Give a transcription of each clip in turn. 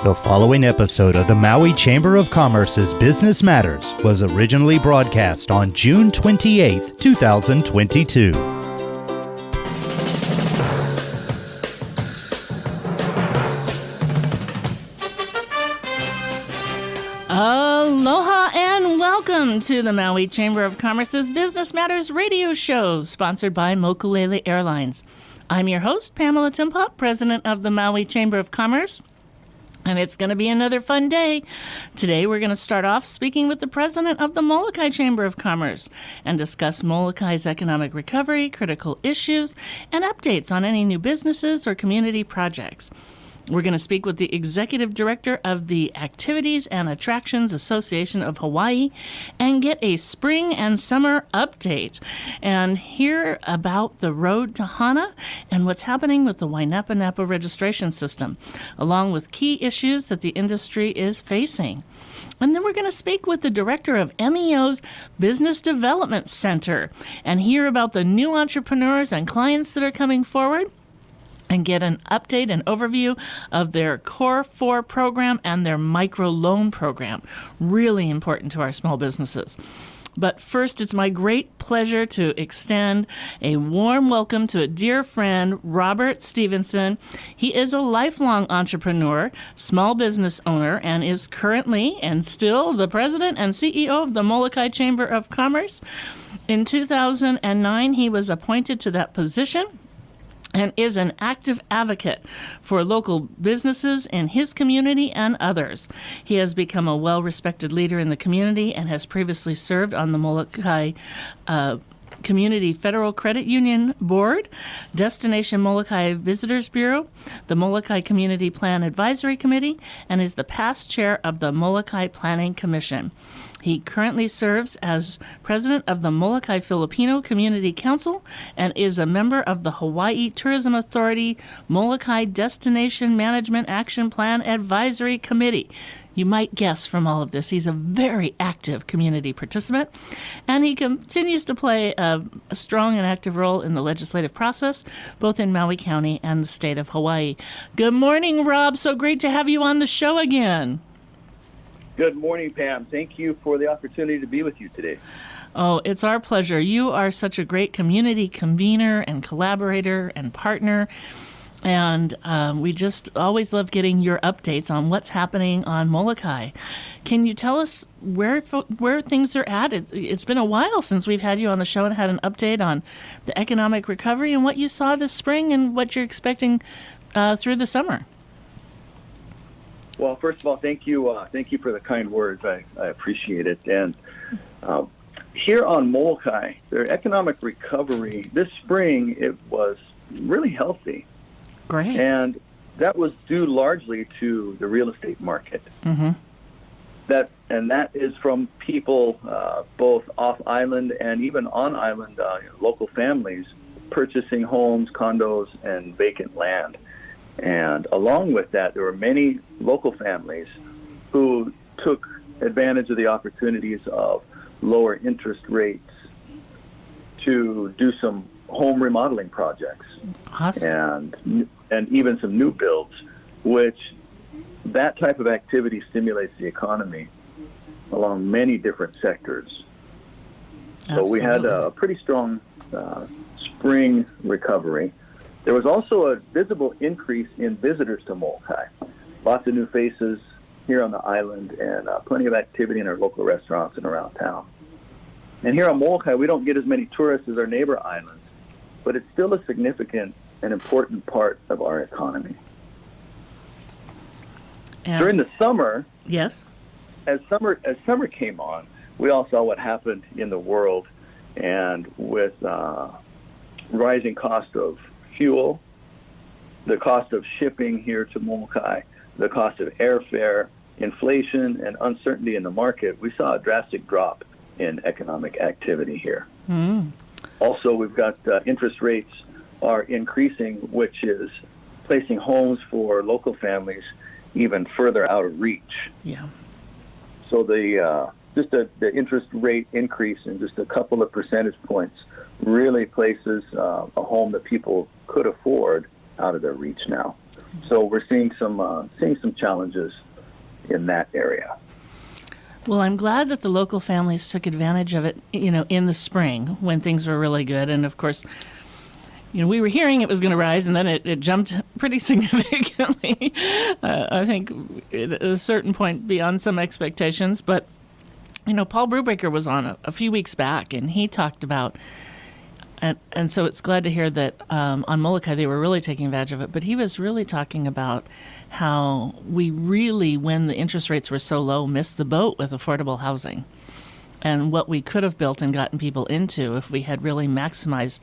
The following episode of the Maui Chamber of Commerce's Business Matters was originally broadcast on June 28, 2022. Aloha and welcome to the Maui Chamber of Commerce's Business Matters radio show, sponsored by Mokulele Airlines. I'm your host, Pamela Timpop, president of the Maui Chamber of Commerce. And it's going to be another fun day. Today, we're going to start off speaking with the president of the Molokai Chamber of Commerce and discuss Molokai's economic recovery, critical issues, and updates on any new businesses or community projects. We're going to speak with the executive director of the Activities and Attractions Association of Hawaii and get a spring and summer update and hear about the road to Hana and what's happening with the Wainapa Napa registration system, along with key issues that the industry is facing. And then we're going to speak with the director of MEO's Business Development Center and hear about the new entrepreneurs and clients that are coming forward, and get an update and overview of their Core 4 program and their micro loan program. Really important to our small businesses. But first, it's my great pleasure to extend a warm welcome to a dear friend, Robert Stephenson. He is a lifelong entrepreneur, small business owner, and is currently and still the president and CEO of the Molokai Chamber of Commerce. In 2009, he was appointed to that position and is an active advocate for local businesses in his community and others. He has become a well-respected leader in the community and has previously served on the Molokai Community Federal Credit Union Board, Destination Molokai Visitors Bureau, the Molokai Community Plan Advisory Committee, and is the past chair of the Molokai Planning Commission. He currently serves as president of the Molokai Filipino Community Council and is a member of the Hawaii Tourism Authority Molokai Destination Management Action Plan Advisory Committee. You might guess from all of this, he's a very active community participant, and he continues to play a strong and active role in the legislative process, both in Maui County and the state of Hawaii. Good morning, Rob. So great to have you on the show again. Good morning, Pam. Thank you for the opportunity to be with you today. Oh, it's our pleasure. You are such a great community convener and collaborator and partner. And we just always love getting your updates on what's happening on Molokai. Can you tell us where things are at? It's been a while since we've had you on the show and had an update on the economic recovery and what you saw this spring and what you're expecting through the summer. Well, first of all, thank you for the kind words. I appreciate it. And here on Molokai, their economic recovery this spring, it was really healthy. Great. And that was due largely to the real estate market. Mm-hmm. That is from people both off island and even on island, local families purchasing homes, condos, and vacant land. And along with that, there were many local families who took advantage of the opportunities of lower interest rates to do some home remodeling projects. Awesome. And even some new builds, which that type of activity stimulates the economy along many different sectors. Absolutely. So we had a pretty strong spring recovery. There was also a visible increase in visitors to Molokai. Lots of new faces here on the island and plenty of activity in our local restaurants and around town. And here on Molokai, we don't get as many tourists as our neighbor islands, but it's still a significant and important part of our economy. And during the summer, yes, as summer came on, we all saw what happened in the world, and with rising cost of fuel, the cost of shipping here to Molokai, the cost of airfare, inflation, and uncertainty in the market, we saw a drastic drop in economic activity here. Mm. Also, we've got interest rates are increasing, which is placing homes for local families even further out of reach. Yeah. So the interest rate increase in just a couple of percentage points really places a home that people could afford out of their reach now. So we're seeing some challenges in that area. Well, I'm glad that the local families took advantage of it, in the spring when things were really good. And of course, we were hearing it was going to rise, and then it jumped pretty significantly. I think at a certain point beyond some expectations. But, Paul Brubaker was on a few weeks back, and he talked about, and so it's glad to hear that on Molokai they were really taking advantage of it. But he was really talking about how we really, when the interest rates were so low, missed the boat with affordable housing. And what we could have built and gotten people into if we had really maximized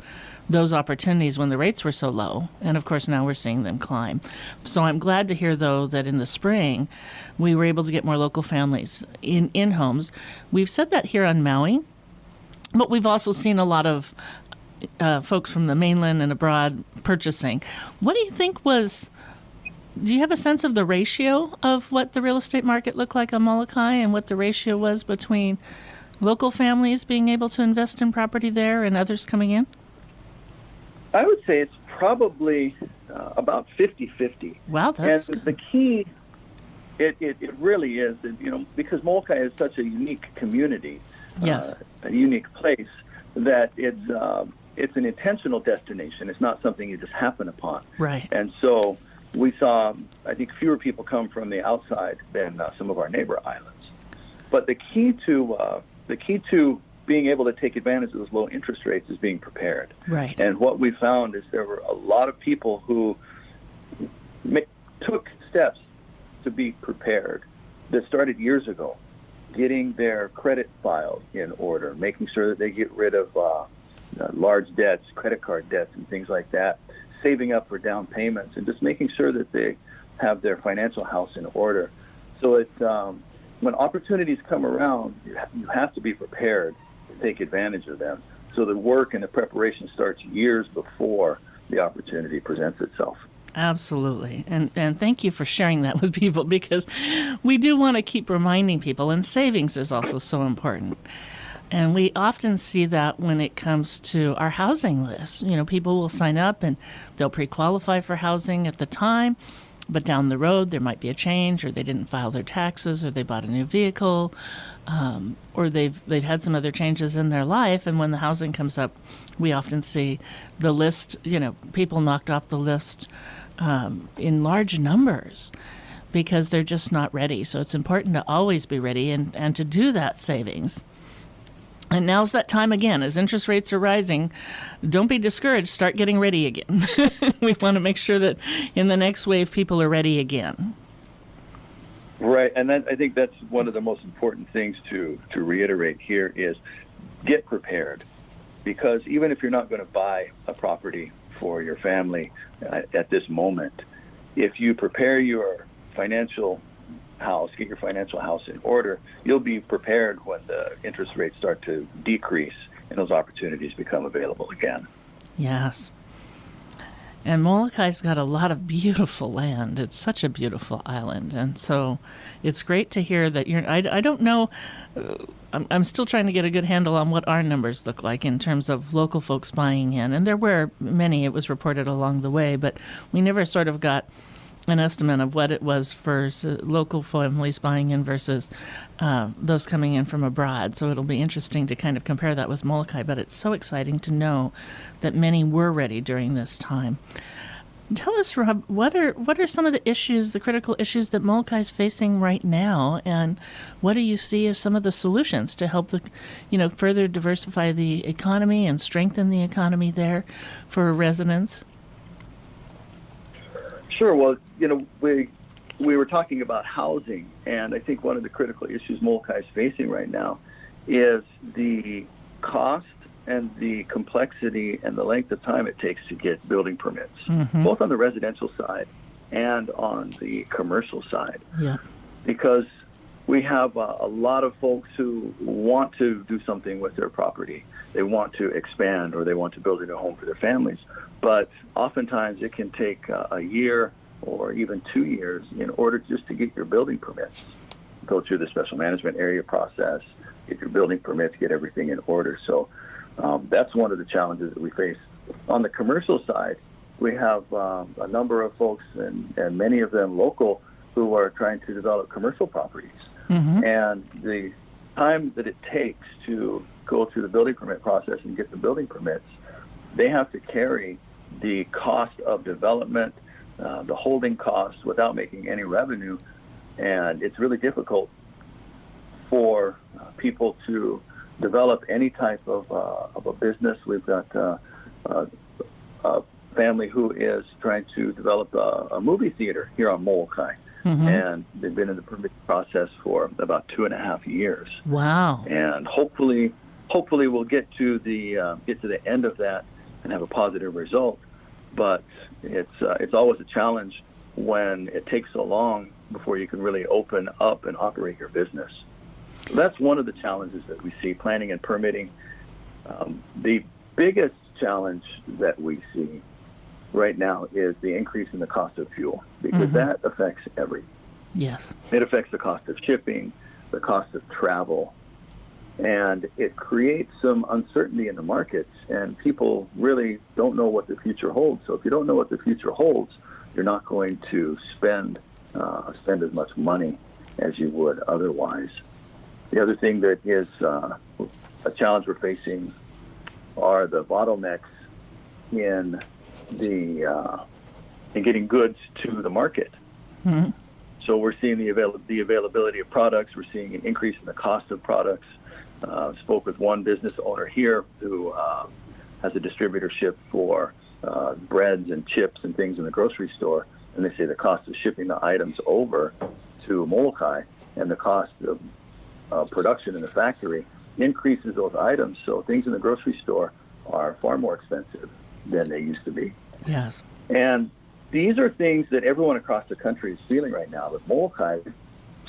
those opportunities when the rates were so low. And of course, now we're seeing them climb. So I'm glad to hear, though, that in the spring we were able to get more local families in homes. We've said that here on Maui, but we've also seen a lot of folks from the mainland and abroad purchasing. What do you think do you have a sense of the ratio of what the real estate market looked like on Molokai and what the ratio was between local families being able to invest in property there and others coming in? I would say it's probably about 50-50. Wow, that's... And the key, it really is, because Molokai is such a unique community, yes, a unique place, that it's an intentional destination. It's not something you just happen upon. Right. And so we saw, I think, fewer people come from the outside than some of our neighbor islands. But the key to being able to take advantage of those low interest rates is being prepared. Right. And what we found is there were a lot of people who took steps to be prepared that started years ago, getting their credit file in order, making sure that they get rid of large debts, credit card debts, and things like that, saving up for down payments, and just making sure that they have their financial house in order. So when opportunities come around, you have to be prepared to take advantage of them. So the work and the preparation starts years before the opportunity presents itself. Absolutely. And thank you for sharing that with people, because we do want to keep reminding people, and savings is also so important. And we often see that when it comes to our housing list. People will sign up and they'll pre-qualify for housing at the time, but down the road there might be a change, or they didn't file their taxes, or they bought a new vehicle, or they've had some other changes in their life. And when the housing comes up, we often see the list, people knocked off the list in large numbers because they're just not ready. So it's important to always be ready and to do that savings. And now's that time again. As interest rates are rising, don't be discouraged. Start getting ready again. We want to make sure that in the next wave, people are ready again. Right, and I think that's one of the most important things to reiterate here is get prepared. Because even if you're not going to buy a property for your family at this moment, if you prepare your financial house, get your financial house in order, you'll be prepared when the interest rates start to decrease and those opportunities become available again. Yes. And Molokai's got a lot of beautiful land. It's such a beautiful island. And so it's great to hear that I don't know, I'm still trying to get a good handle on what our numbers look like in terms of local folks buying in. And there were many, it was reported along the way, but we never sort of got an estimate of what it was for local families buying in versus those coming in from abroad. So it'll be interesting to kind of compare that with Molokai, but it's so exciting to know that many were ready during this time. Tell us, Rob, what are some of the issues, the critical issues that Molokai is facing right now, and what do you see as some of the solutions to help further diversify the economy and strengthen the economy there for residents? Sure. Well, we were talking about housing, and I think one of the critical issues Molokai is facing right now is the cost and the complexity and the length of time it takes to get building permits, both on the residential side and on the commercial side. Yeah. Because we have a lot of folks who want to do something with their property. They want to expand, or they want to build a new home for their families. But oftentimes it can take a year or even 2 years in order just to get your building permits. Go through the special management area process, get your building permits, get everything in order. So that's one of the challenges that we face. On the commercial side, We have a number of folks, and many of them local, who are trying to develop commercial properties. And the time that it takes to go through the building permit process and get the building permits, they have to carry the cost of development, the holding costs, without making any revenue. And it's really difficult for people to develop any type of a business. We've got a family who is trying to develop a movie theater here on Molokai. And they've been in the permit process for about 2.5 years. Wow! And hopefully we'll get to the end of that and have a positive result. But it's always a challenge when it takes so long before you can really open up and operate your business. So that's one of the challenges that we see, planning and permitting. The biggest challenge that we see right now is the increase in the cost of fuel, because that affects everything. Yes. It affects the cost of shipping, the cost of travel, and it creates some uncertainty in the markets, and people really don't know what the future holds. So if you don't know what the future holds, you're not going to spend as much money as you would otherwise. The other thing that is a challenge we're facing are the bottlenecks in getting goods to the market. So we're seeing the availability of products. We're seeing an increase in the cost of products. Spoke with one business owner here who has a distributorship for breads and chips and things in the grocery store, and they say the cost of shipping the items over to Molokai and the cost of production in the factory increases those items. So things in the grocery store are far more expensive than they used to be. Yes. And these are things that everyone across the country is feeling right now, but Molokai,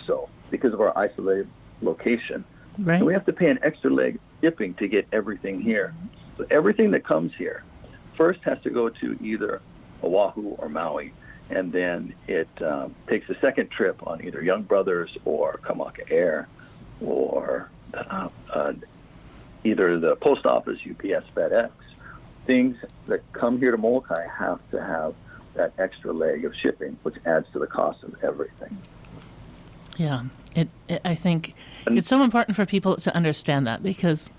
so because of our isolated location, Right. and we have to pay an extra leg shipping to get everything here. So everything that comes here first has to go to either Oahu or Maui, and then it takes a second trip on either Young Brothers or Kamaka Air, or either the post office, UPS, FedEx. Things that come here to Molokai have to have that extra leg of shipping, which adds to the cost of everything. Yeah, I think it's so important for people to understand that, because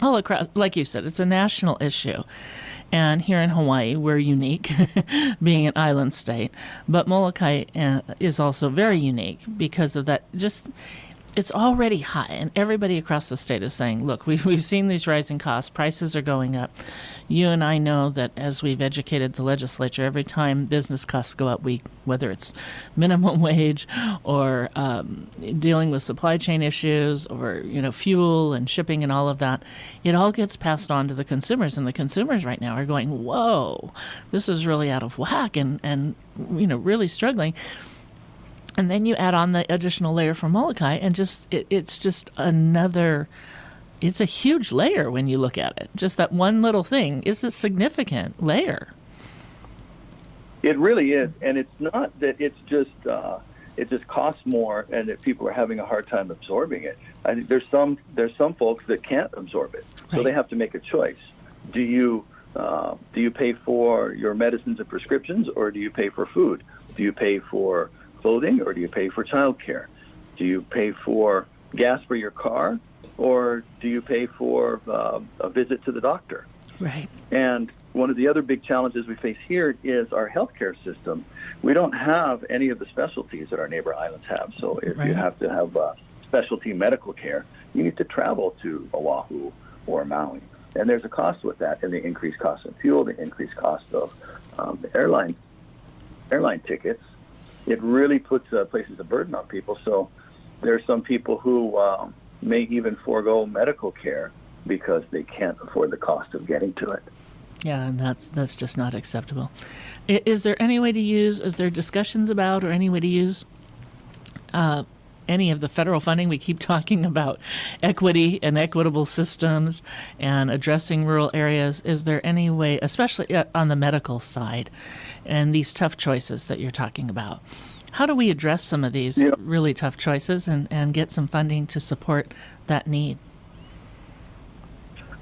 all across, like you said, it's a national issue. And here in Hawaii, we're unique, being an island state. But Molokai is also very unique because of that. It's already high, and everybody across the state is saying, look, we've seen these rising costs. Prices are going up. You and I know that as we've educated the legislature, every time business costs go up, whether it's minimum wage or dealing with supply chain issues or fuel and shipping and all of that, it all gets passed on to the consumers. And the consumers right now are going, whoa, this is really out of whack and really struggling. And then you add on the additional layer from Molokai, and it's a huge layer when you look at it. Just that one little thing is a significant layer. It really is, and it's not that it just costs more and that people are having a hard time absorbing it. I think there's some folks that can't absorb it, so Right. they have to make a choice. Do you pay for your medicines and prescriptions, or do you pay for food? Do you pay for clothing, or do you pay for childcare? Do you pay for gas for your car, or do you pay for a visit to the doctor? Right. And one of the other big challenges we face here is our healthcare system. We don't have any of the specialties that our neighbor islands have. So if you have to have specialty medical care, you need to travel to Oahu or Maui. And there's a cost with that, and the increased cost of fuel, the increased cost of the airline tickets. It really places a burden on people. So there are some people who may even forego medical care because they can't afford the cost of getting to it. Yeah, and that's just not acceptable. Is there any way to use, is there discussions about or any way to use any of the federal funding? We keep talking about equity and equitable systems and addressing rural areas. Is there any way, especially on the medical side and these tough choices that you're talking about, how do we address some of these really tough choices and get some funding to support that need?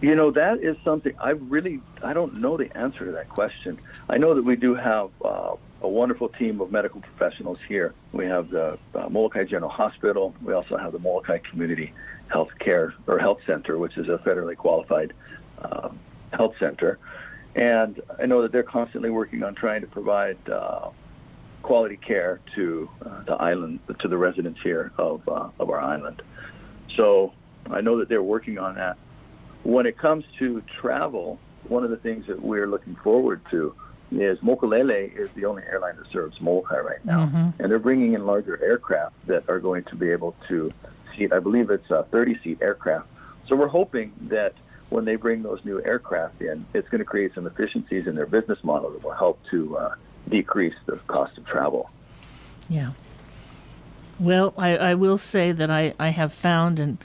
That is something I don't know the answer to that question. I know that we do have a wonderful team of medical professionals here. We have the Molokai General Hospital. We also have the Molokai Community Health Center, which is a federally qualified health center. And I know that they're constantly working on trying to provide quality care to the island, to the residents here of our island. So I know that they're working on that. When it comes to travel, one of the things that we're looking forward to is Mokulele is the only airline that serves Molokai right now. And they're bringing in larger aircraft that are going to be able to seat, I believe it's a 30-seat aircraft. So we're hoping that when they bring those new aircraft in, it's going to create some efficiencies in their business model that will help to decrease the cost of travel. Yeah. Well, I will say that I have found and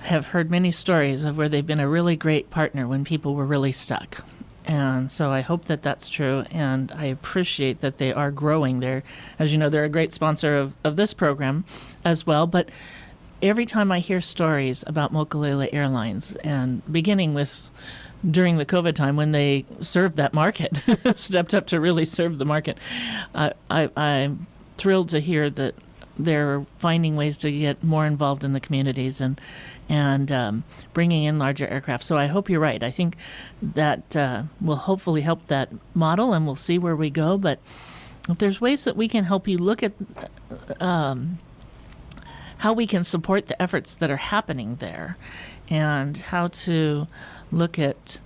have heard many stories of where they've been a really great partner when people were really stuck. And so I hope that that's true, and I appreciate that they are growing. As you know, they're a great sponsor of this program as well. But every time I hear stories about Mokulele Airlines, and beginning with during the COVID time when they served that market, stepped up to really serve the market, I'm thrilled to hear that they're finding ways to get more involved in the communities and bringing in larger aircraft. So I hope you're right. I think that will hopefully help that model, and we'll see where we go. But if there's ways that we can help you look at how we can support the efforts that are happening there, and how to look at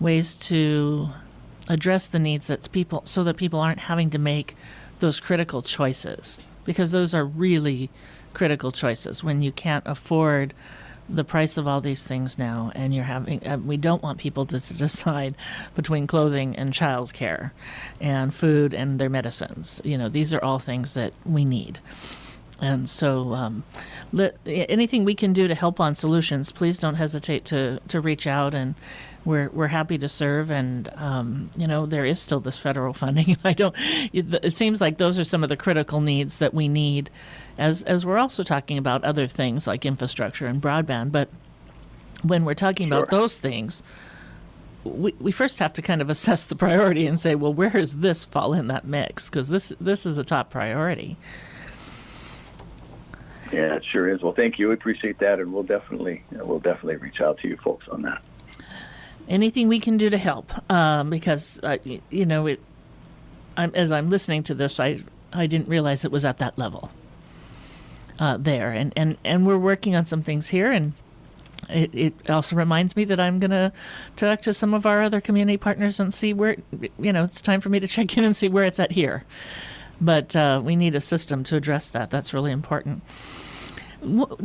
ways to address the needs that people, so that people aren't having to make those critical choices. Because those are really critical choices when you can't afford the price of all these things now, and you're having. We don't want people to decide between clothing and childcare, and food and their medicines. These are all things that we need. And so, anything we can do to help on solutions, please don't hesitate to reach out, and we're happy to serve. And there is still this federal funding. It seems like those are some of the critical needs that we need, as we're also talking about other things like infrastructure and broadband. But when we're talking about those things, we first have to kind of assess the priority and say, well, where does this fall in that mix? Because this is a top priority. Yeah, it sure is. Well, thank you. We appreciate that, and we'll definitely reach out to you folks on that. Anything we can do to help, because as I'm listening to this, I didn't realize it was at that level there, and we're working on some things here, and it also reminds me that I'm going to talk to some of our other community partners and see where it's time for me to check in and see where it's at here. But we need a system to address that. That's really important.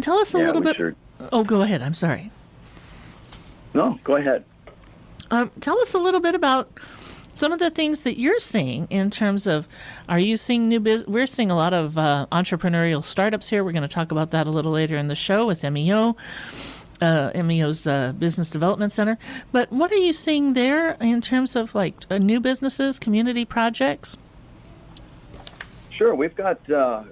Tell us a little bit. Sure. Oh, go ahead. I'm sorry. No, go ahead. Tell us a little bit about some of the things that you're seeing in terms of, are you seeing new business? We're seeing a lot of entrepreneurial startups here. We're going to talk about that a little later in the show with MEO. MEO's Business Development Center. But what are you seeing there in terms of new businesses, community projects? Sure. We've got,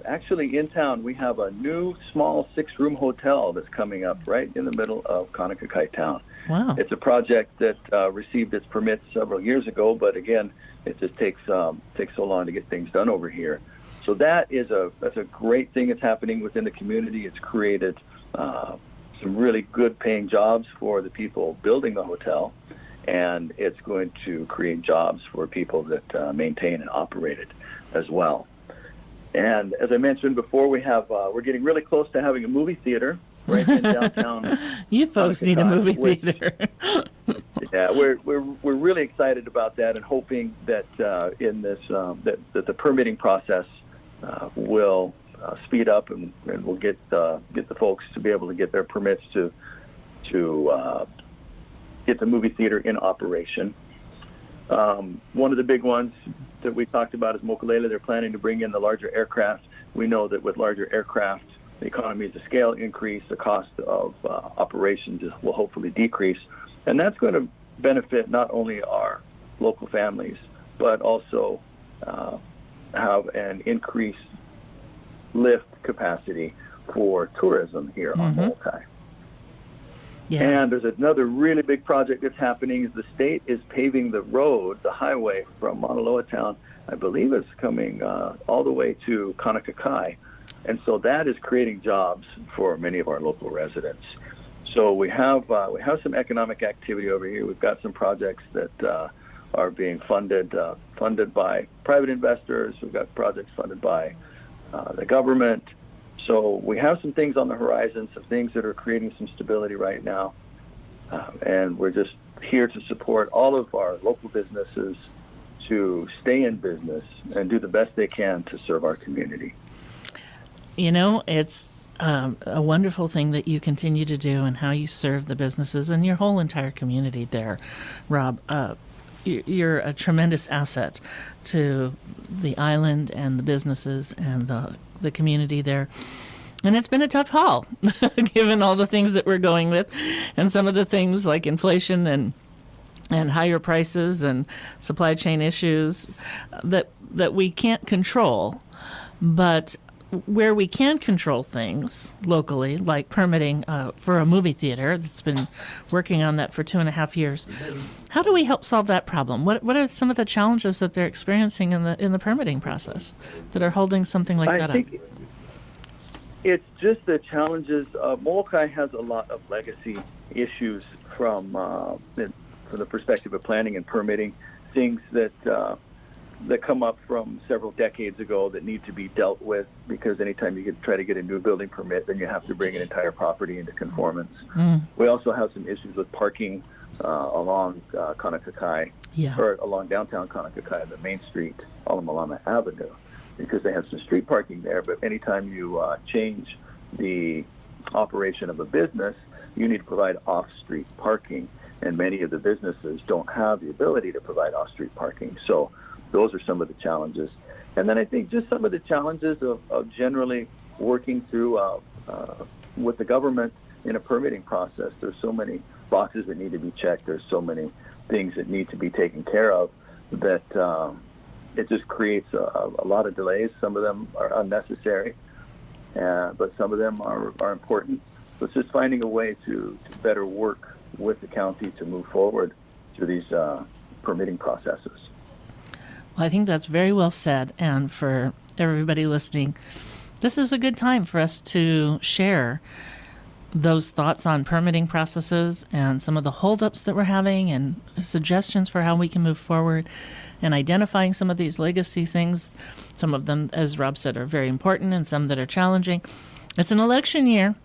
actually in town, we have a new small 6-room hotel that's coming up right in the middle of Kaunakakai town. Wow. It's a project that received its permits several years ago, but again, it just takes so long to get things done over here. So that's a great thing that's happening within the community. It's created some really good paying jobs for the people building the hotel, and it's going to create jobs for people that maintain and operate it as well. And as I mentioned before, we're getting really close to having a movie theater right in downtown. You folks need a movie theater. Yeah, we're really excited about that, and hoping that in this that the permitting process will speed up, and we'll get the folks to be able to get their permits to get the movie theater in operation. One of the big ones that we talked about is Mokulele. They're planning to bring in the larger aircraft. We know that with larger aircraft, the economies of scale increase, the cost of operations will hopefully decrease. And that's going to benefit not only our local families, but also have an increased lift capacity for tourism here on Molokai. Yeah. And there's another really big project that's happening. Is the state is paving the road, the highway from Mauna Loa town. I believe it's coming all the way to Kaunakakai. And so that is creating jobs for many of our local residents. So we have some economic activity over here. We've got some projects that are being funded by private investors. We've got projects funded by the government. So we have some things on the horizon, some things that are creating some stability right now. And we're just here to support all of our local businesses to stay in business and do the best they can to serve our community. You know, it's a wonderful thing that you continue to do and how you serve the businesses and your whole entire community there, Rob. You're a tremendous asset to the island and the businesses and the community there. And it's been a tough haul, given all the things that we're going with and some of the things like inflation and higher prices and supply chain issues that we can't control. But where we can control things locally, like permitting for a movie theater that's been working on that for 2.5 years, how do we help solve that problem? What are some of the challenges that they're experiencing in the permitting process that are holding something like that up? I think it's just the challenges. Molokai has a lot of legacy issues from the perspective of planning and permitting, things that come up from several decades ago that need to be dealt with, because anytime you try to get a new building permit, then you have to bring an entire property into conformance. We also have some issues with parking along Kaunakakai, or along downtown Kaunakakai, the main street, Alamalama Avenue, because they have some street parking there. But anytime you change the operation of a business, you need to provide off-street parking, and many of the businesses don't have the ability to provide off-street parking. So those are some of the challenges. And then I think just some of the challenges of generally working through with the government in a permitting process. There's so many boxes that need to be checked. There's so many things that need to be taken care of that it just creates a lot of delays. Some of them are unnecessary, but some of them are important. So it's just finding a way to better work with the county to move forward through these permitting processes. Well, I think that's very well said. And for everybody listening, this is a good time for us to share those thoughts on permitting processes and some of the holdups that we're having and suggestions for how we can move forward and identifying some of these legacy things. Some of them, as Rob said, are very important and some that are challenging. It's an election year,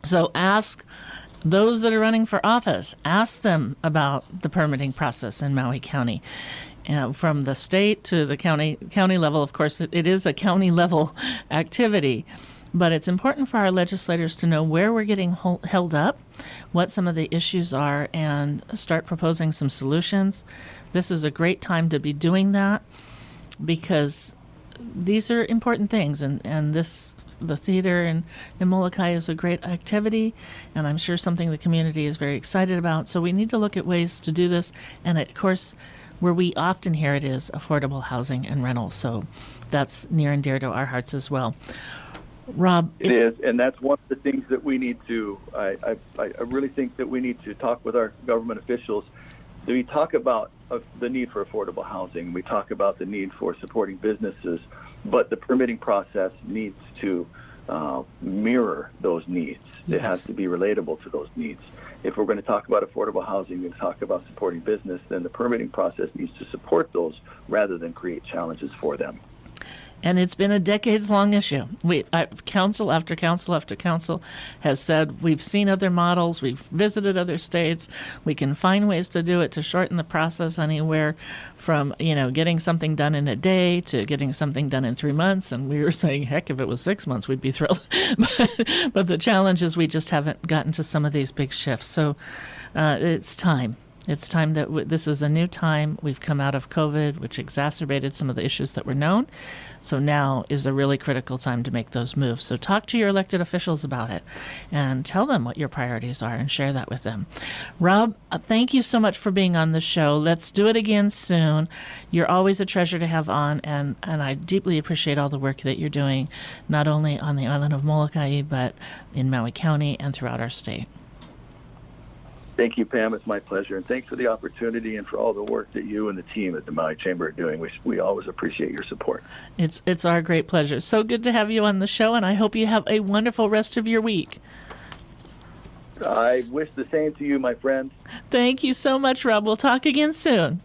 so ask those that are running for office, ask them about the permitting process in Maui County. From the state to the county level, of course, it is a county level activity. But it's important for our legislators to know where we're getting held up, what some of the issues are, and start proposing some solutions. This is a great time to be doing that because these are important things. And the theater in Molokai is a great activity, and I'm sure something the community is very excited about. So we need to look at ways to do this. And, of course, where we often hear it is affordable housing and rentals. So that's near and dear to our hearts as well. Rob, it is, and that's one of the things that we need to. I really think that we need to talk with our government officials. We talk about the need for affordable housing. We talk about the need for supporting businesses, but the permitting process needs to mirror those needs. Yes. It has to be relatable to those needs. If we're going to talk about affordable housing and talk about supporting business, then the permitting process needs to support those rather than create challenges for them. And it's been a decades-long issue. Council after council after council has said we've seen other models, we've visited other states, we can find ways to do it to shorten the process anywhere from getting something done in a day to getting something done in 3 months. And we were saying, heck, if it was 6 months, we'd be thrilled. But the challenge is we just haven't gotten to some of these big shifts. So it's time. It's time that this is a new time. We've come out of COVID, which exacerbated some of the issues that were known. So now is a really critical time to make those moves. So talk to your elected officials about it and tell them what your priorities are and share that with them. Rob, thank you so much for being on the show. Let's do it again soon. You're always a treasure to have on, and I deeply appreciate all the work that you're doing, not only on the island of Molokai, but in Maui County and throughout our state. Thank you, Pam. It's my pleasure. And thanks for the opportunity and for all the work that you and the team at the Maui Chamber are doing. We always appreciate your support. It's our great pleasure. So good to have you on the show, and I hope you have a wonderful rest of your week. I wish the same to you, my friend. Thank you so much, Rob. We'll talk again soon.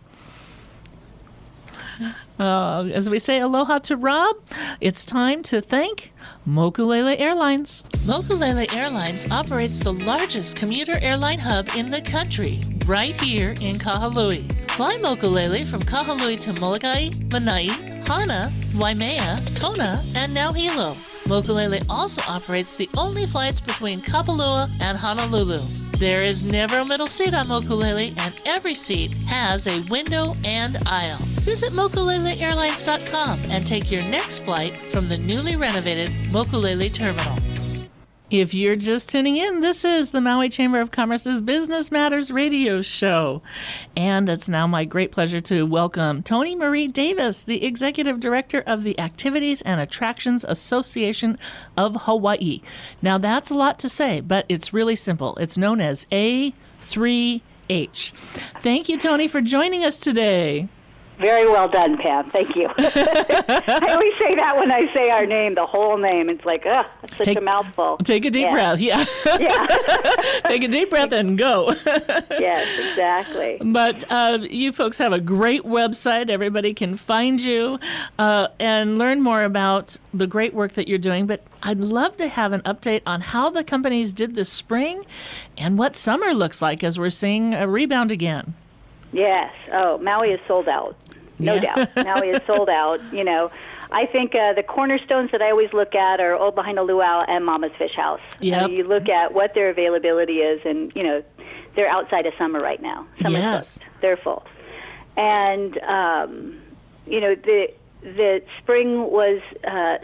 As we say aloha to Rob, it's time to thank Mokulele Airlines. Mokulele Airlines operates the largest commuter airline hub in the country, right here in Kahului. Fly Mokulele from Kahului to Molokai, Lanai, Hana, Waimea, Kona, and now Hilo. Mokulele also operates the only flights between Kapalua and Honolulu. There is never a middle seat on Mokulele, and every seat has a window and aisle. Visit mokuleleairlines.com and take your next flight from the newly renovated Mokulele Terminal. If you're just tuning in, this is the Maui Chamber of Commerce's Business Matters radio show. And it's now my great pleasure to welcome Toni Marie Davis, the Executive Director of the Activities and Attractions Association of Hawaii. Now, that's a lot to say, but it's really simple. It's known as A3H. Thank you, Toni, for joining us today. Very well done, Pam. Thank you. I always say that when I say our name, the whole name. It's like, it's such a mouthful. Take a deep breath, yeah. Take a deep breath and go. Yes, exactly. But you folks have a great website. Everybody can find you and learn more about the great work that you're doing. But I'd love to have an update on how the companies did this spring and what summer looks like as we're seeing a rebound again. Yes. Oh, Maui is sold out. No doubt. Maui is sold out. You know, I think the cornerstones that I always look at are Old Lahaina Luau and Mama's Fish House. Yep. You look at what their availability is, and, you know, they're outside of summer right now. Summer's Yes. booked. They're full. And, you know, the spring was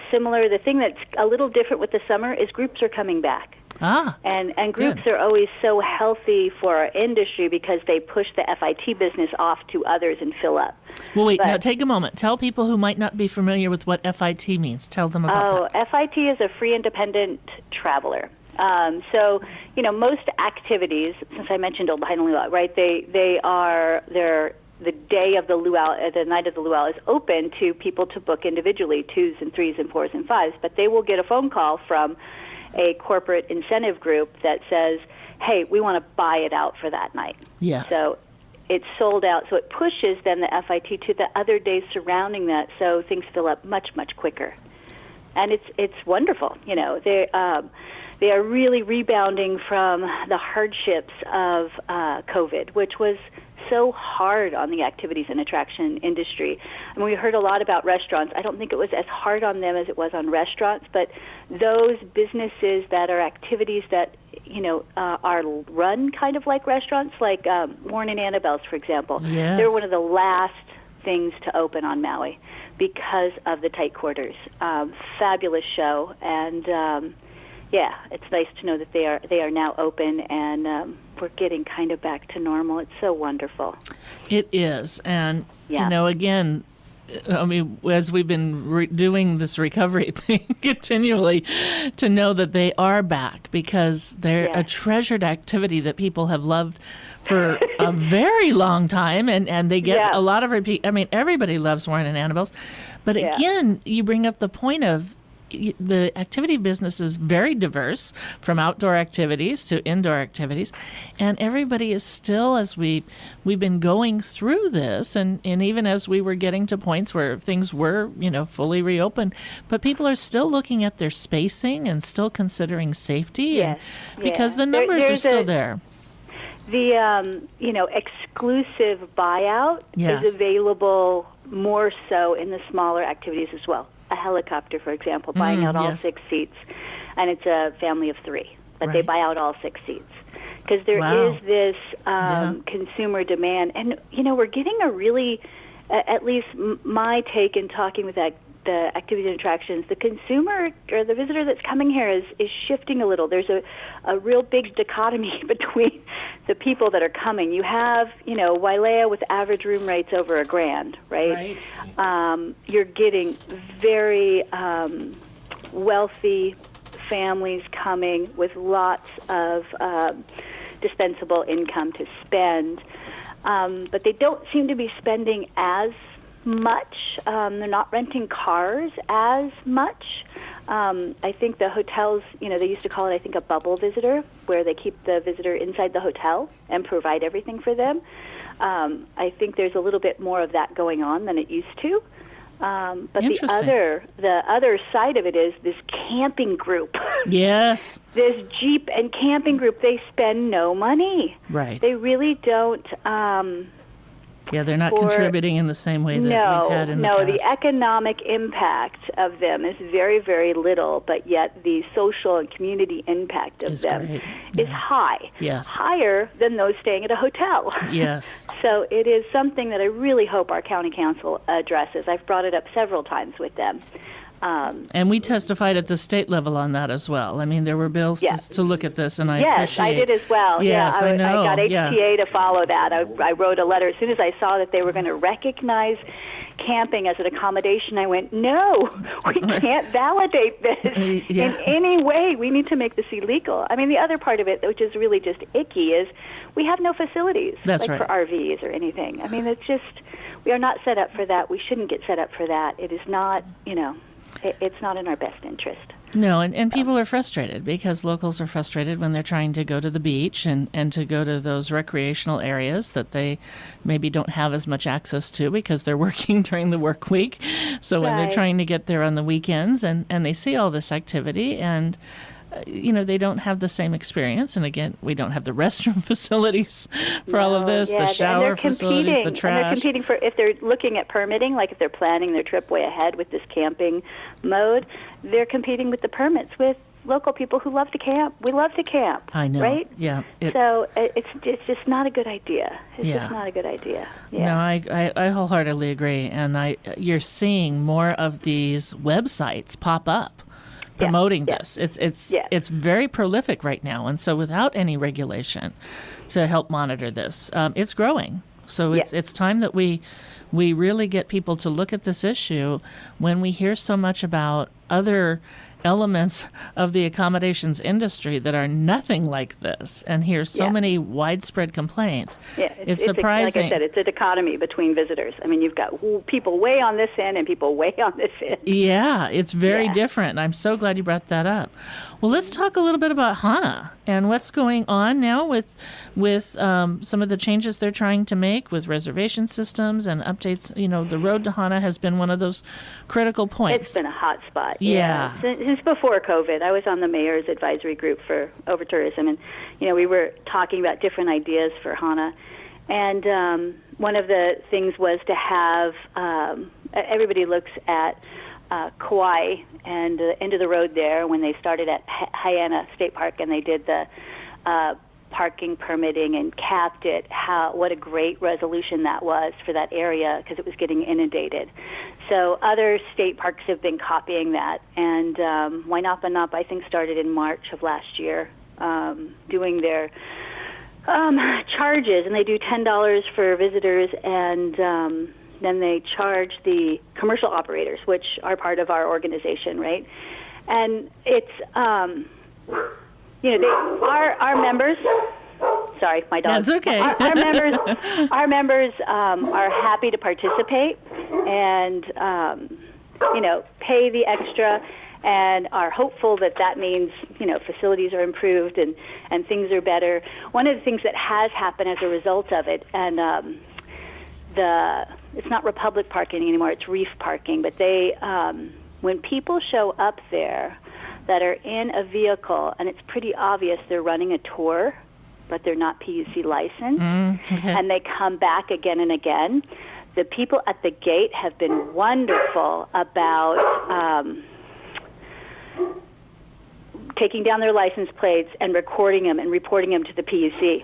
similar. The thing that's a little different with the summer is groups are coming back. And groups are always so healthy for our industry because they push the FIT business off to others and fill up. Well, wait, now take a moment. Tell people who might not be familiar with what FIT means. Tell them about that. FIT is a free independent traveler. So, you know, most activities, since I mentioned Old Lahaina Luau, right, they're the day of the luau, the night of the luau is open to people to book individually, 2s and 3s and 4s and 5s, but they will get a phone call from a corporate incentive group that says, hey, we want to buy it out for that night. Yes. So it's sold out. So it pushes then the FIT to the other days surrounding that, so things fill up much, much quicker. And it's wonderful. You know, they are really rebounding from the hardships of COVID, which was so hard on the activities and attraction industry. And we heard a lot about restaurants. I don't think it was as hard on them as it was on restaurants, but those businesses that are activities that, you know, are run kind of like restaurants, like Warren and Annabelle's, for example. Yes. They're one of the last things to open on Maui because of the tight quarters. Fabulous show, and yeah, it's nice to know that they are now open, and we're getting kind of back to normal. It's so wonderful. It is. And, Yeah. you know, again, I mean, as we've been doing this recovery thing continually, to know that they are back because they're a treasured activity that people have loved for a very long time, and they get a lot of repeat. I mean, everybody loves Warren and Annabelle's. But again, you bring up the point of the activity business is very diverse, from outdoor activities to indoor activities, and everybody is still, as we've been going through this, and even as we were getting to points where things were, you know, fully reopened, but people are still looking at their spacing and still considering safety, and because the numbers are still there. The you know, exclusive buyout is available more so in the smaller activities as well. A helicopter, for example, buying out all 6 seats, and it's a family of 3, but they buy out all 6 seats because there is this consumer demand, and you know, we're getting a really, at least my take in talking with the activities and attractions, the consumer or the visitor that's coming here is shifting a little. There's a real big dichotomy between the people that are coming. You have, you know, Wailea with average room rates over $1,000, right? You're getting very wealthy families coming with lots of dispensable income to spend. But they don't seem to be spending as much. They're not renting cars as much. I think the hotels, they used to call it, I think, a bubble visitor, where they keep the visitor inside the hotel and provide everything for them. I think there's a little bit more of that going on than it used to. But the other side of it is this camping group. Yes. This Jeep and camping group, they spend no money. Right. They really don't. They're not contributing in the same way that we've had in the past. No, the economic impact of them is very, very little, but yet the social and community impact of them is high. Yes. Higher than those staying at a hotel. Yes. So it is something that I really hope our county council addresses. I've brought it up several times with them. And we testified at the state level on that as well. I mean, there were bills to look at this, and I appreciate. Yes, I did as well. Yes, I know. I got HTA to follow that. I wrote a letter as soon as I saw that they were going to recognize camping as an accommodation. I went, no, we can't validate this in any way. We need to make this illegal. I mean, the other part of it, which is really just icky, is we have no facilities for RVs or anything. I mean, it's just, we are not set up for that. We shouldn't get set up for that. It is not, it's not in our best interest. No, and people are frustrated because locals are frustrated when they're trying to go to the beach and to go to those recreational areas that they maybe don't have as much access to because they're working during the work week. So when they're trying to get there on the weekends and they see all this activity and they don't have the same experience. And again, we don't have the restroom facilities for all of this, the shower facilities, the trash. And they're competing for, if they're looking at permitting, like if they're planning their trip way ahead with this camping mode, they're competing with the permits with local people who love to camp. We love to camp. I know. Right? Yeah. So it's just not a good idea. It's just not a good idea. Yeah. No, I wholeheartedly agree. And you're seeing more of these websites pop up promoting this. It's very prolific right now, and so without any regulation to help monitor this, it's growing. So it's time that we really get people to look at this issue when we hear so much about other elements of the accommodations industry that are nothing like this and hear so many widespread complaints. Yeah, it's surprising. Like I said, it's a dichotomy between visitors. I mean, you've got people way on this end and people way on this end. Yeah, it's very different. I'm so glad you brought that up. Well, let's talk a little bit about Hana and what's going on now with some of the changes they're trying to make with reservation systems and updates. The road to Hana has been one of those critical points. It's been a hot spot. Yeah. Since before COVID, I was on the mayor's advisory group for over tourism, and we were talking about different ideas for Hana. And one of the things was to have everybody looks at Kauai and the end of the road there when they started at Hyanna State Park and they did the parking permitting and capped it. What a great resolution that was for that area because it was getting inundated. So other state parks have been copying that, and Wainapa, I think, started in March of last year doing their charges, and they do $10 for visitors, and then they charge the commercial operators, which are part of our organization, right? And it's our members. Sorry, my dog. That's okay. Our members are happy to participate and pay the extra, and are hopeful that means facilities are improved and things are better. One of the things that has happened as a result of it, and it's not Republic parking anymore; it's Reef parking. But they, when people show up there that are in a vehicle, and it's pretty obvious they're running a tour, but they're not PUC licensed, and they come back again and again. The people at the gate have been wonderful about taking down their license plates and recording them and reporting them to the PUC.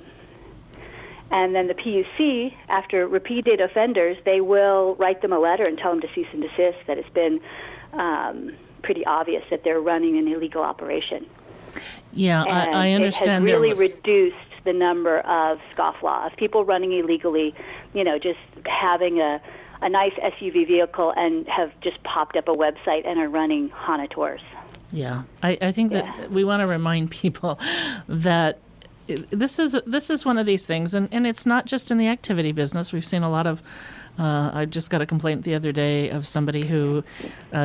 And then the PUC, after repeated offenders, they will write them a letter and tell them to cease and desist, that it's been pretty obvious that they're running an illegal operation. Yeah, I understand. It has really reduced the number of scofflaw of people running illegally, just having a nice SUV vehicle and have just popped up a website and are running Hana tours. Yeah, I think that we want to remind people that this is one of these things, and it's not just in the activity business. We've seen a lot of. I just got a complaint the other day of somebody who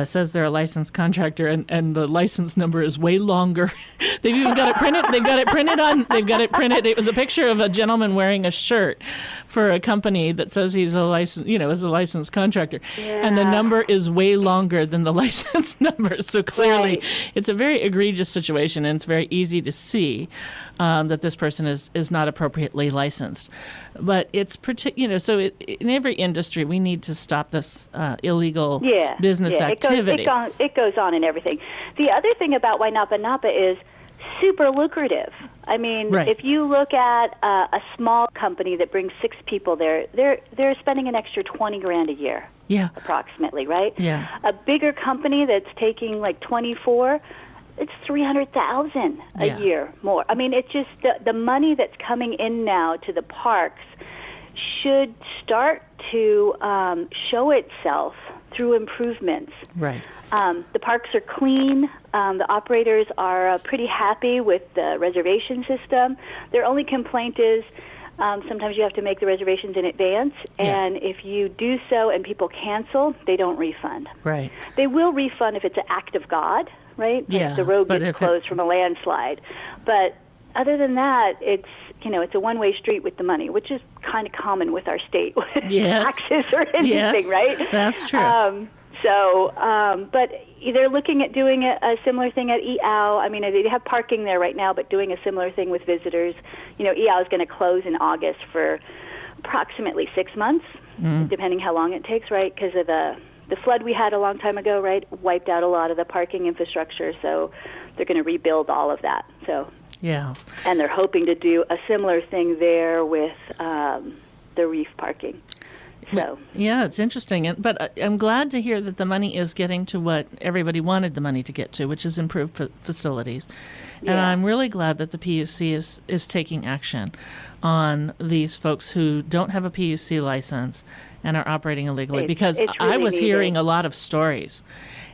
says they're a licensed contractor, and the license number is way longer. They've even got it printed. They've got it printed. It was a picture of a gentleman wearing a shirt for a company that says he's a licensed contractor, and the number is way longer than the license number. So clearly, it's a very egregious situation, and it's very easy to see that this person is not appropriately licensed. But it's so in every industry, we need to stop this illegal business activity. It goes on in everything. The other thing about Wainapa Napa is super lucrative. I mean, if you look at a small company that brings 6 people there, they're spending an extra $20,000 a year, approximately, right? Yeah. A bigger company that's taking like 24. It's $300,000 a year more. I mean, it's just the money that's coming in now to the parks should start to show itself through improvements. Right. The parks are clean. The operators are pretty happy with the reservation system. Their only complaint is sometimes you have to make the reservations in advance, and if you do so and people cancel, they don't refund. Right. They will refund if it's an act of God, right? Yeah. If the road gets closed from a landslide. But other than that, it's a one-way street with the money, which is kind of common with our state with taxes or anything, right? That's true. But they're looking at doing a similar thing at EAO. I mean, they have parking there right now, but doing a similar thing with visitors. EAO is going to close in August for approximately 6 months, depending how long it takes, right? Because of the flood we had a long time ago, right, wiped out a lot of the parking infrastructure, so they're going to rebuild all of that. So. Yeah. And they're hoping to do a similar thing there with the reef parking. So. Yeah, it's interesting. But I'm glad to hear that the money is getting to what everybody wanted the money to get to, which is improved facilities. And I'm really glad that the PUC is taking action on these folks who don't have a PUC license and are operating illegally, because it's really I was needed. hearing a lot of stories.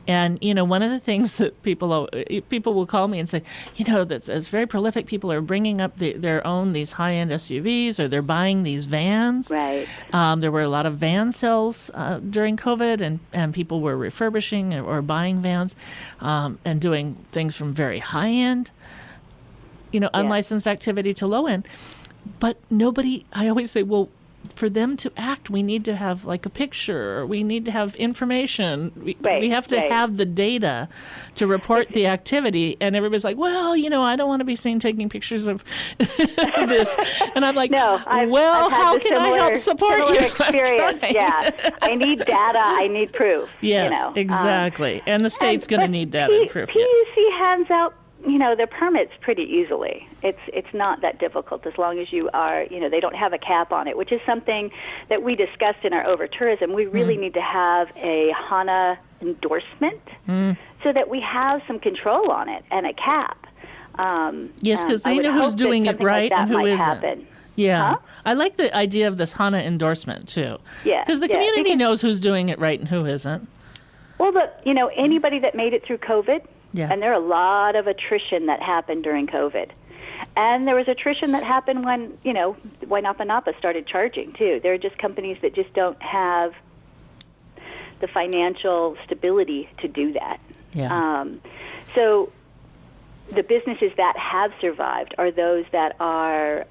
And, one of the things that people will call me and say, that's it's very prolific. People are bringing up these high-end SUVs, or they're buying these vans. Right. There were a lot of van sales during COVID, and people were refurbishing or buying vans and doing things from very high-end, unlicensed activity to low-end. But I always say, well, for them to act, we need to have like a picture, or we need to have information. We have to have the data to report the activity. And everybody's like, well, I don't want to be seen taking pictures of this. And I'm like, no, I've how can I help support you? Experience. Yeah, I need data. I need proof. Yes, exactly. And the state's going to need data and proof. PUC hands out the permits pretty easily. It's not that difficult as long as you are, they don't have a cap on it, which is something that we discussed in our over-tourism. We really need to have a HANA endorsement so that we have some control on it and a cap. Yes, because they know who's doing it right and who isn't. Happen. Yeah. Huh? I like the idea of this HANA endorsement, too. Yeah. Because the community knows who's doing it right and who isn't. Well, anybody that made it through COVID, and there are a lot of attrition that happened during COVID. And there was attrition that happened when, Wainapa Napa started charging, too. There are just companies that just don't have the financial stability to do that. Yeah. So the businesses that have survived are those that are,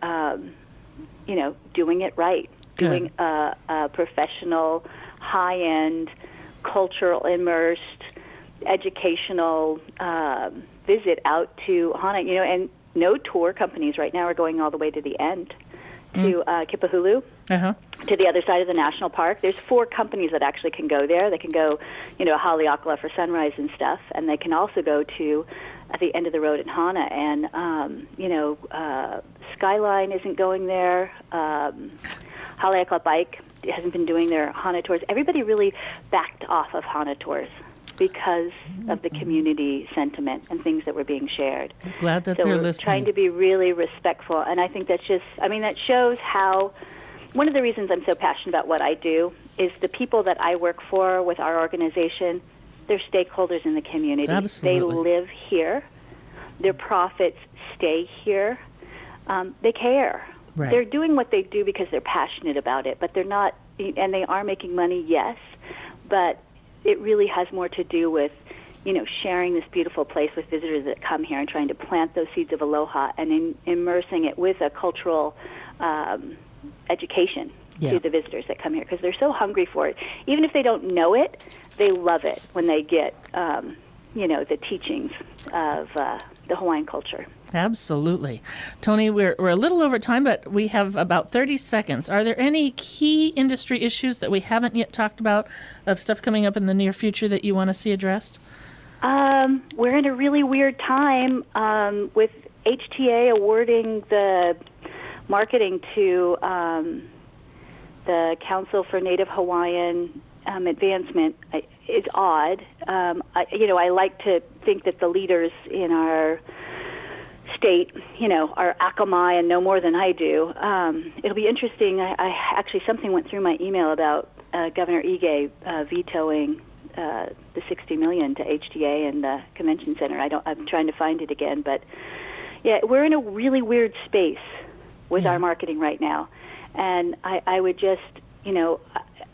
doing it right, doing a professional, high-end, cultural immersed, educational visit out to Hana, and no tour companies right now are going all the way to the end, to Kipahulu, to the other side of the national park. There's 4 companies that actually can go there. They can go, Haleakala for sunrise and stuff, and they can also go to at the end of the road in Hana. And, Skyline isn't going there. Haleakala Bike hasn't been doing their Hana tours. Everybody really backed off of Hana tours because of the community sentiment and things that were being shared. I'm glad that they're listening. Trying to be really respectful, and I think that's that shows how, one of the reasons I'm so passionate about what I do is the people that I work for with our organization, they're stakeholders in the community. Absolutely. They live here. Their profits stay here. they care. Right. They're doing what they do because they're passionate about it, but they're not, and they are making money, yes, but it really has more to do with, sharing this beautiful place with visitors that come here and trying to plant those seeds of aloha and immersing it with a cultural education to the visitors that come here, because they're so hungry for it. Even if they don't know it, they love it when they get, the teachings of the Hawaiian culture. Absolutely. Toni, we're a little over time, but we have about 30 seconds. Are there any key industry issues that we haven't yet talked about, of stuff coming up in the near future that you want to see addressed? We're in a really weird time with HTA awarding the marketing to the Council for Native Hawaiian Advancement. Is odd. I like to think that the leaders in our state, are akamai and know more than I do. It'll be interesting. I actually, something went through my email about Governor Ige vetoing the $60 million to HTA and the convention center. I'm trying to find it again, but yeah, we're in a really weird space with our marketing right now, and I would just,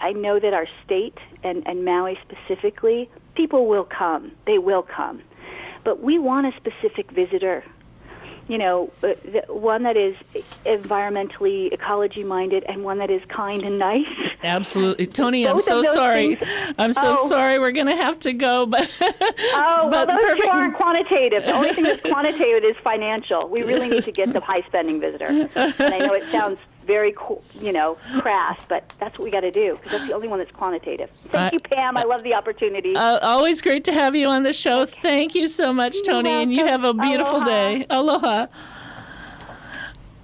I know that our state and Maui specifically, people will come. They will come, but we want a specific visitor. One that is environmentally, ecology-minded, and one that is kind and nice. Absolutely. Toni, I'm so sorry. I'm so sorry. We're going to have to go, but... those two aren't quantitative. The only thing that's quantitative is financial. We really need to get the high-spending visitor. And I know it sounds very, crass, but that's what we got to do, because that's the only one that's quantitative. Thank you, Pam. I love the opportunity. Always great to have you on the show. Okay. Thank you so much, Toni, and you have a beautiful day. Aloha.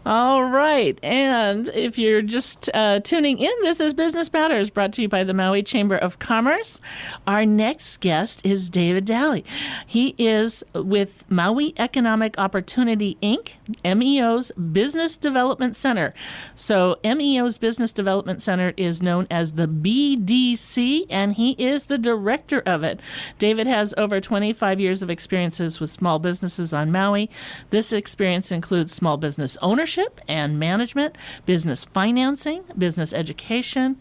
All right, and if you're just tuning in, this is Business Matters, brought to you by the Maui Chamber of Commerce. Our next guest is David Daly. He is with Maui Economic Opportunity, Inc., MEO's Business Development Center. So MEO's Business Development Center is known as the BDC, and he is the director of it. David has over 25 years of experiences with small businesses on Maui. This experience includes small business ownership and management, business financing, business education,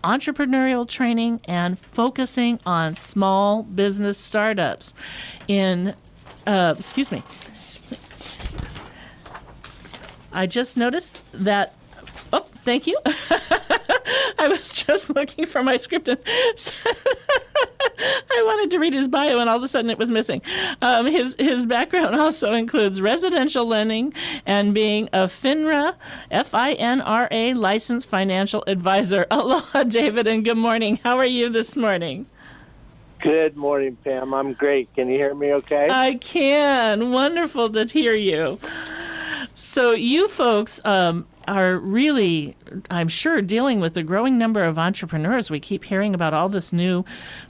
entrepreneurial training, and focusing on small business startups. I just noticed that. Oh, thank you. I was just looking for my script, and I wanted to read his bio, and all of a sudden it was missing. His background also includes residential lending and being a FINRA, FINRA licensed financial advisor. Aloha, David, and good morning. How are you this morning? Good morning, Pam. I'm great. Can you hear me okay? I can. Wonderful to hear you. So you folks are really, I'm sure, dealing with a growing number of entrepreneurs. We keep hearing about all this new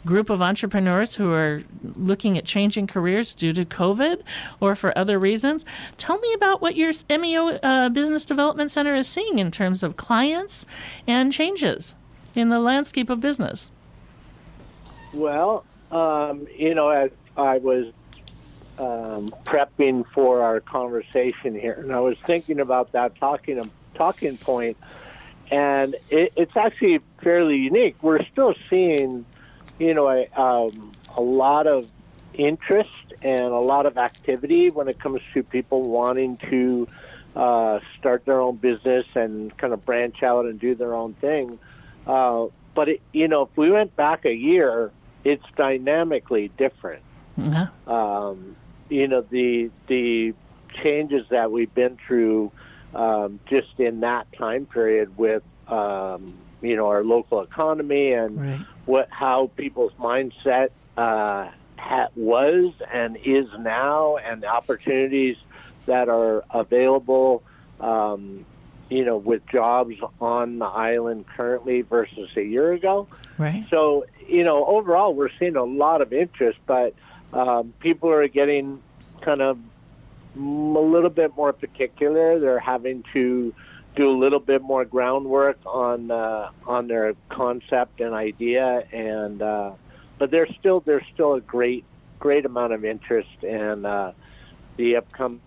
group of entrepreneurs who are looking at changing careers due to COVID or for other reasons. Tell me about what your MEO Business Development Center is seeing in terms of clients and changes in the landscape of business. Well, as I was prepping for our conversation here, and I was thinking about that talking point, and it's actually fairly unique. We're still seeing, a lot of interest and a lot of activity when it comes to people wanting to start their own business and kind of branch out and do their own thing. But if we went back a year, it's dynamically different. Uh-huh. The changes that we've been through just in that time period with our local economy and how people's mindset was and is now, and the opportunities that are available with jobs on the island currently versus a year ago. Right. So overall we're seeing a lot of interest, but people are getting kind of a little bit more particular. They're having to do a little bit more groundwork on their concept and idea, and but there's still a great amount of interest, and the upcoming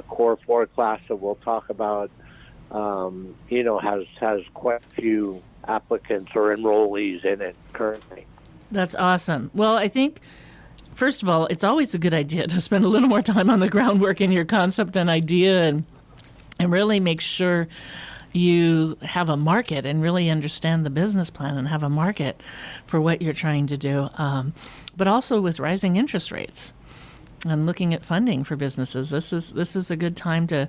Core 4 class that we'll talk about, has quite a few applicants or enrollees in it currently. That's awesome. Well, I think, first of all, it's always a good idea to spend a little more time on the groundwork in your concept and idea and really make sure you have a market and really understand the business plan and have a market for what you're trying to do. But also with rising interest rates and looking at funding for businesses, this is a good time to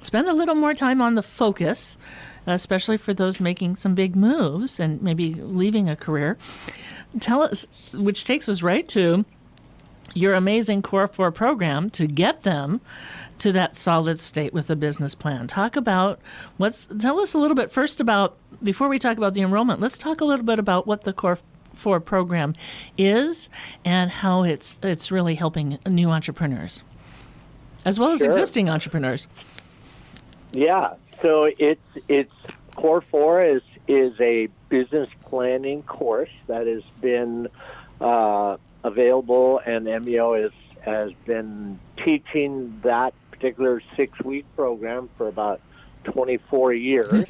spend a little more time on the focus, especially for those making some big moves and maybe leaving a career. Tell us, which takes us right to your amazing Core 4 program to get them to that solid state with a business plan. Tell us a little bit first about, before we talk about the enrollment, let's talk a little bit about what the Core 4 program is and how it's really helping new entrepreneurs, as well as existing entrepreneurs. Yeah, so it's Core 4 is a business planning course that has been available, and MEO has been teaching that particular 6-week program for about 24 years.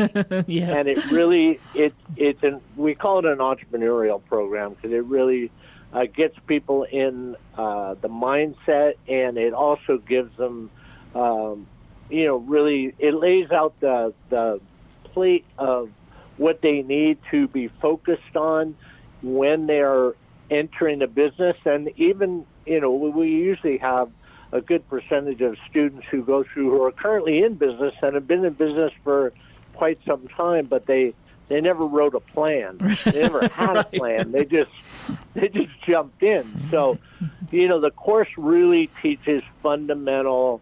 Yeah. And we call it an entrepreneurial program because it really gets people in the mindset, and it also gives them, really, it lays out the plate of what they need to be focused on when they're entering a business. And even, we usually have a good percentage of students who go through who are currently in business and have been in business for quite some time, but they never wrote a plan. They never had a plan. They just jumped in. So, the course really teaches fundamental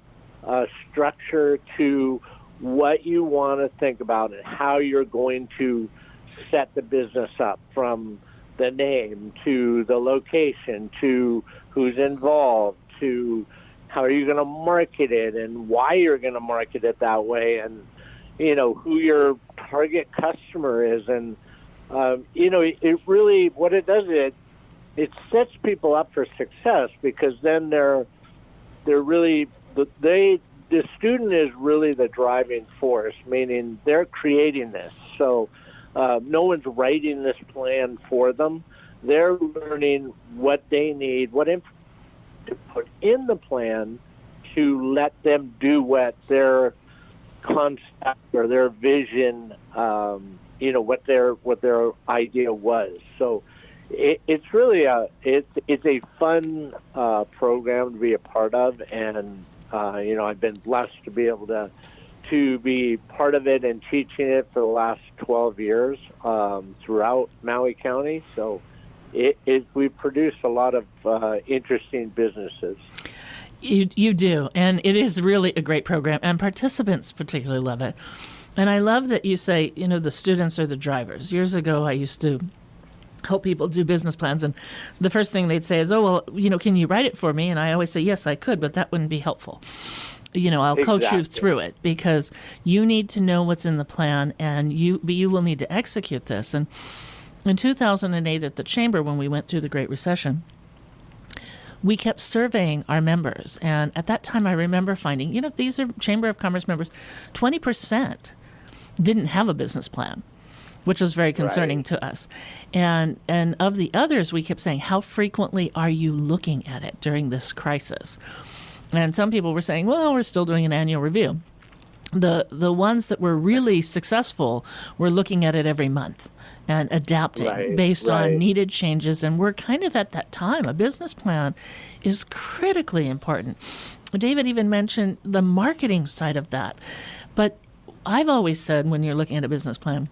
structure to what you want to think about and how you're going to set the business up, from the name to the location to who's involved to how are you going to market it and why you're going to market it that way, and who your target customer is. And it really, what it does is it sets people up for success, because then they're really the student is really the driving force, meaning they're creating this. So no one's writing this plan for them. They're learning what they need, what information to put in the plan to let them do what their concept or their vision, what their idea was. So it's really it's a fun program to be a part of, and I've been blessed to be able to be part of it and teaching it for the last 12 years throughout Maui County. So we've produced a lot of interesting businesses. You do, and it is really a great program, and participants particularly love it. And I love that you say, the students are the drivers. Years ago, I used to help people do business plans, and the first thing they'd say is, can you write it for me? And I always say, yes, I could, but that wouldn't be helpful. I'll coach you through it, because you need to know what's in the plan, and you will need to execute this. And in 2008 at the Chamber, when we went through the Great Recession, we kept surveying our members. And at that time, I remember finding, these are Chamber of Commerce members, 20% didn't have a business plan, which was very concerning to us. And of the others, we kept saying, how frequently are you looking at it during this crisis? And some people were saying, well, we're still doing an annual review. The ones that were really successful were looking at it every month and adapting based on needed changes. And we're kind of at that time. A business plan is critically important. David even mentioned the marketing side of that. But I've always said, when you're looking at a business plan,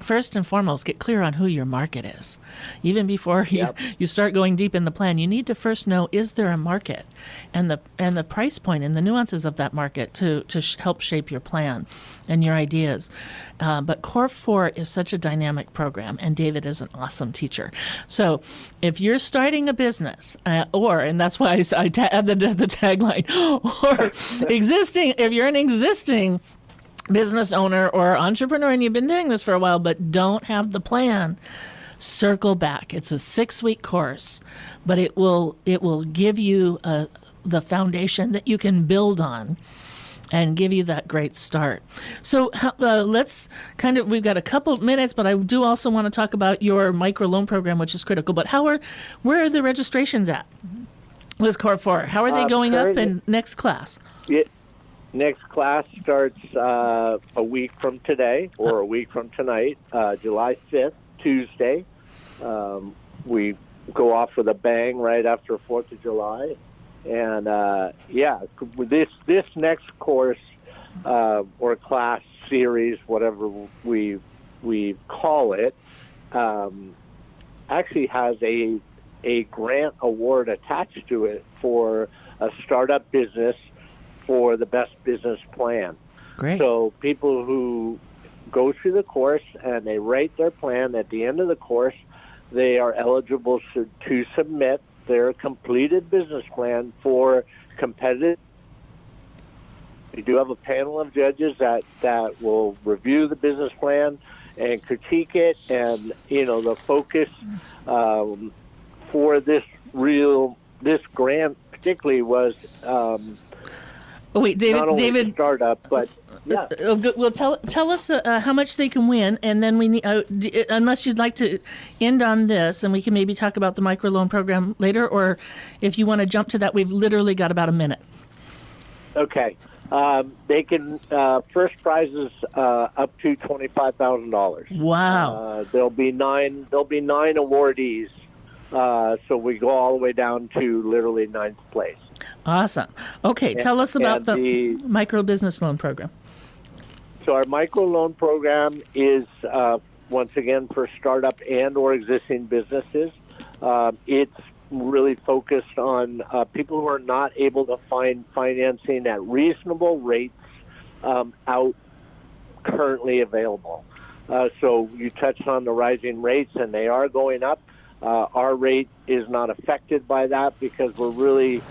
first and foremost, get clear on who your market is. Even before you start going deep in the plan, you need to first know, is there a market, and the price point and the nuances of that market to help shape your plan and your ideas. But Core 4 is such a dynamic program, and David is an awesome teacher. So if you're starting a business, and that's why I added the tagline, or if you're an existing business owner or entrepreneur and you've been doing this for a while but don't have the plan, circle back. It's a 6-week course, but it will give you the foundation that you can build on and give you that great start. So let's we've got a couple minutes, but I do also want to talk about your microloan program, which is critical. But where are the registrations at with Core 4? How are they going up in next class? Next class starts a week from today, or a week from tonight, July 5th, Tuesday. We go off with a bang right after 4th of July. And this next course or class series, whatever we call it, actually has a grant award attached to it for a startup business for the best business plan. Great. So people who go through the course and they write their plan, at the end of the course, they are eligible to submit their completed business plan for competitive. We do have a panel of judges that will review the business plan and critique it, and the focus for this grant particularly was David, not only the startup, but yeah. Well, tell us how much they can win, and then we need, unless you'd like to end on this, and we can maybe talk about the microloan program later, or if you want to jump to that, we've literally got about a minute. Okay. They can first prizes up to $25,000. Wow. There'll be nine awardees. So we go all the way down to literally 9th place. Awesome. Okay, tell us about the micro business loan program. So our micro loan program is once again for startup and or existing businesses. It's really focused on people who are not able to find financing at reasonable rates out currently available. So you touched on the rising rates, and they are going up. Our rate is not affected by that because we're really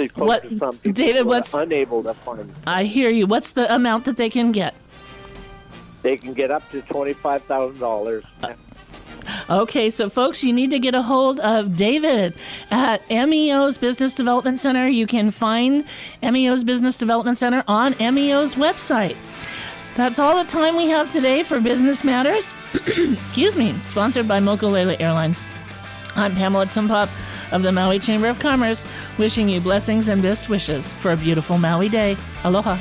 focused on people David, who are unable to find. I hear you. What's the amount that they can get? They can get up to $25,000. Okay, so folks, you need to get a hold of David at MEO's Business Development Center. You can find MEO's Business Development Center on MEO's website. That's all the time we have today for Business Matters. Excuse me. Sponsored by Molokai Airlines. I'm Pamela Tumpop of the Maui Chamber of Commerce, wishing you blessings and best wishes for a beautiful Maui day. Aloha.